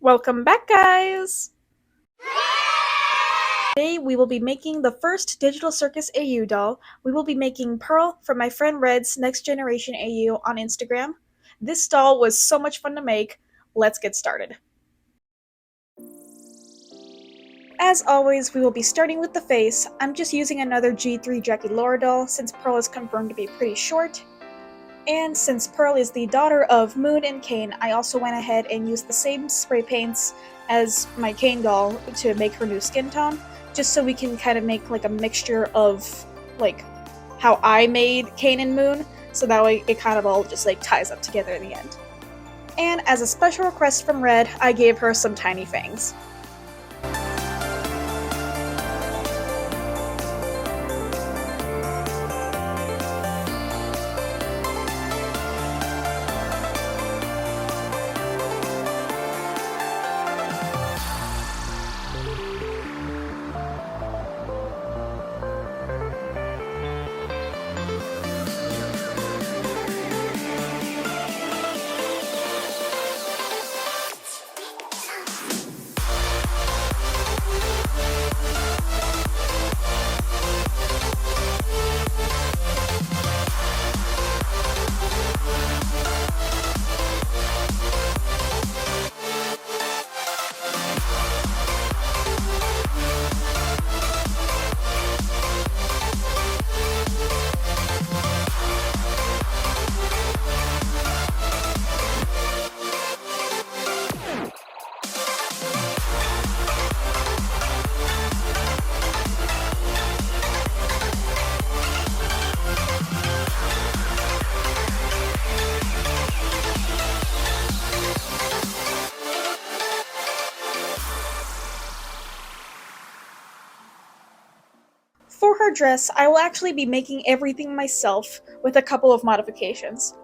Welcome back, guys! Today we will be making the first Digital Circus AU doll. We will be making Pearl from my friend Red's Next Generation AU on Instagram. This doll was so much fun to make. Let's get started. As always, we will be starting with the face. I'm just using another G3 Jackie Laura doll since Pearl is confirmed to be pretty short. And since Pearl is the daughter of Moon and Kane, I also went ahead and used the same spray paints as my Kane doll to make her new skin tone, just so we can kind of make like a mixture of like how I made Kane and Moon, so that way it kind of all just like ties up together in the end. And as a special request from Red, I gave her some tiny fangs. For her dress, I will actually be making everything myself with a couple of modifications.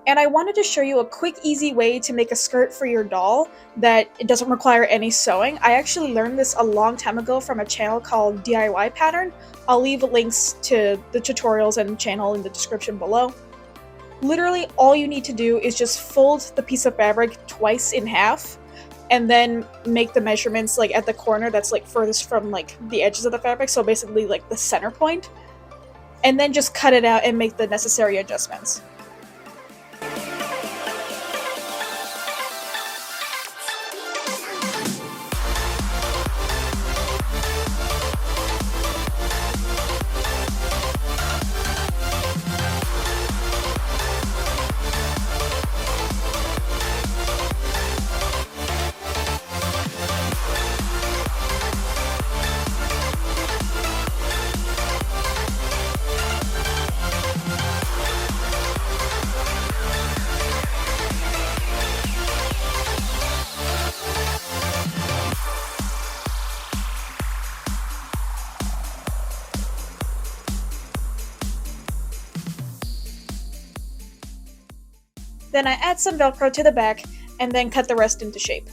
And I wanted to show you a quick, easy way to make a skirt for your doll that it doesn't require any sewing. I actually learned this a long time ago from a channel called DIY Pattern. I'll leave links to the tutorials and channel in the description below. Literally, all you need to do is just fold the piece of fabric twice in half, and then make the measurements like at the corner that's like furthest from like the edges of the fabric, so basically like the center point, and then just cut it out and make the necessary adjustments. Then I add some Velcro to the back, and then cut the rest into shape.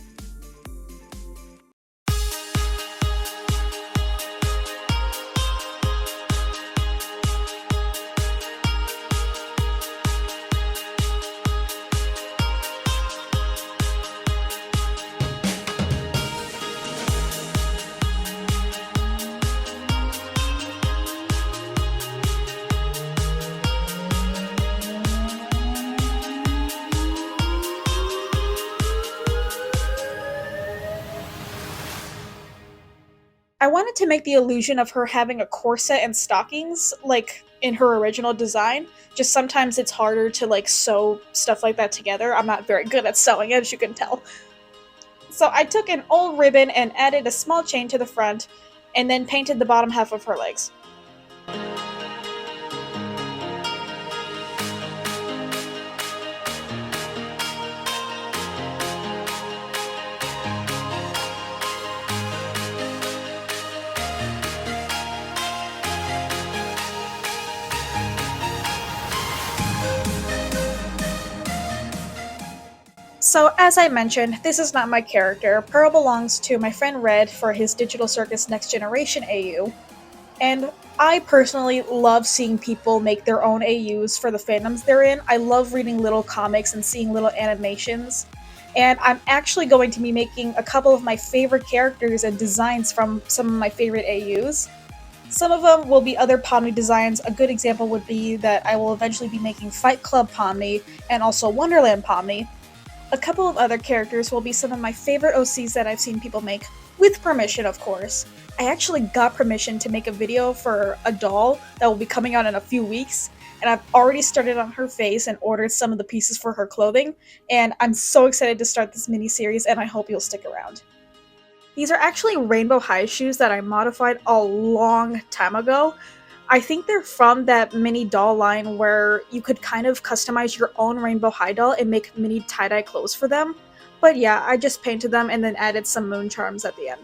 I wanted to make the illusion of her having a corset and stockings, like in her original design. Just sometimes it's harder to like sew stuff like that together. I'm not very good at sewing, as you can tell. So I took an old ribbon and added a small chain to the front, and then painted the bottom half of her legs. So, as I mentioned, this is not my character. Pearl belongs to my friend Red for his Digital Circus Next Generation AU, and I personally love seeing people make their own AUs for the fandoms they're in. I love reading little comics and seeing little animations, and I'm actually going to be making a couple of my favorite characters and designs from some of my favorite AUs. Some of them will be other Pomni designs. A good example would be that I will eventually be making Fight Club Pomni and also Wonderland Pomni. A couple of other characters will be some of my favorite OCs that I've seen people make, with permission, of course. I actually got permission to make a video for a doll that will be coming out in a few weeks, and I've already started on her face and ordered some of the pieces for her clothing, and I'm so excited to start this mini series, and I hope you'll stick around. These are actually rainbow high shoes that I modified a long time ago. I think they're from that mini doll line where you could kind of customize your own rainbow high doll and make mini tie-dye clothes for them. But yeah, I just painted them and then added some moon charms at the end.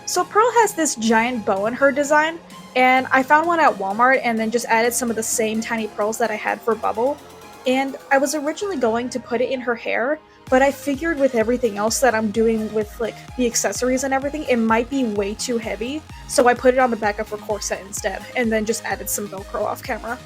So Pearl has this giant bow in her design, and I found one at Walmart and then just added some of the same tiny pearls that I had for Bubble. And I was originally going to put it in her hair, but I figured with everything else that I'm doing with like the accessories and everything, it might be way too heavy, so I put it on the back of her corset instead, and then just added some Velcro off camera.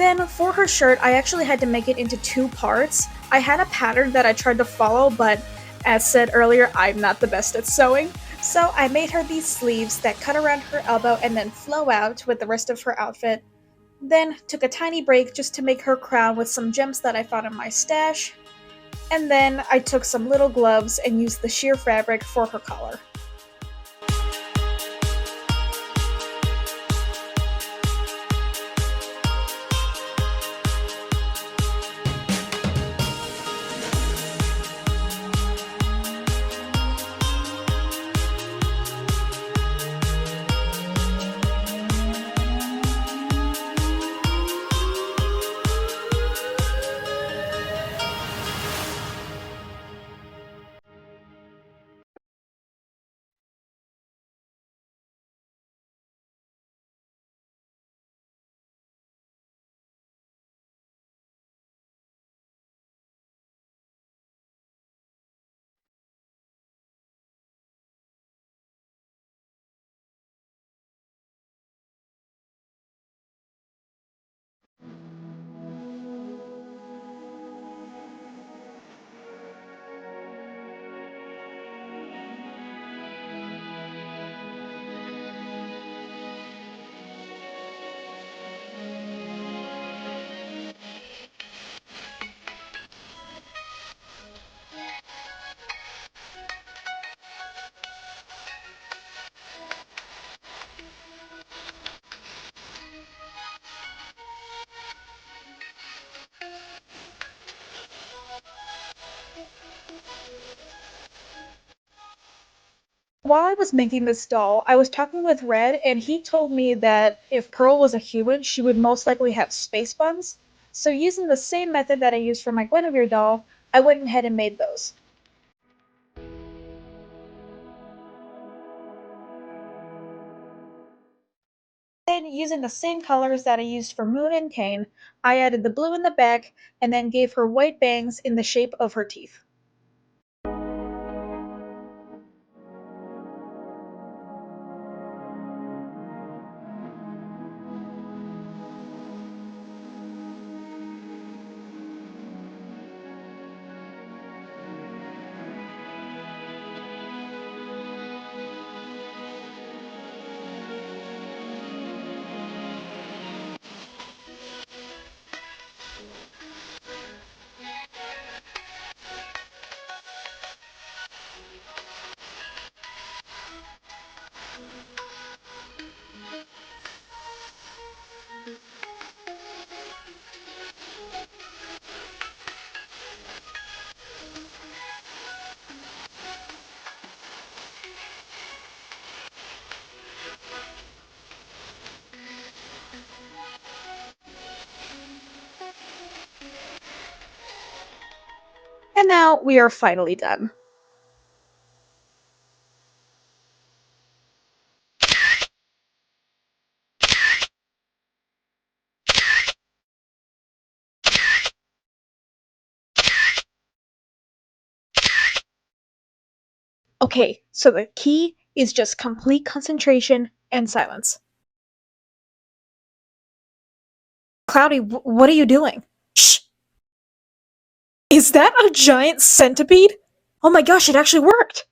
Then for her shirt, I actually had to make it into two parts. I had a pattern that I tried to follow, but as said earlier, I'm not the best at sewing. So I made her these sleeves that cut around her elbow and then flow out with the rest of her outfit. Then took a tiny break just to make her crown with some gems that I found in my stash. And then I took some little gloves and used the sheer fabric for her collar. While I was making this doll, I was talking with Red, and he told me that if Pearl was a human, she would most likely have space buns. So, using the same method that I used for my Guinevere doll, I went ahead and made those. Then, using the same colors that I used for Moon and Kane, I added the blue in the back and then gave her white bangs in the shape of her teeth. And now we are finally done. Okay, so the key is just complete concentration and silence. Cloudy, what are you doing? Shh! Is that a giant centipede? Oh my gosh, it actually worked!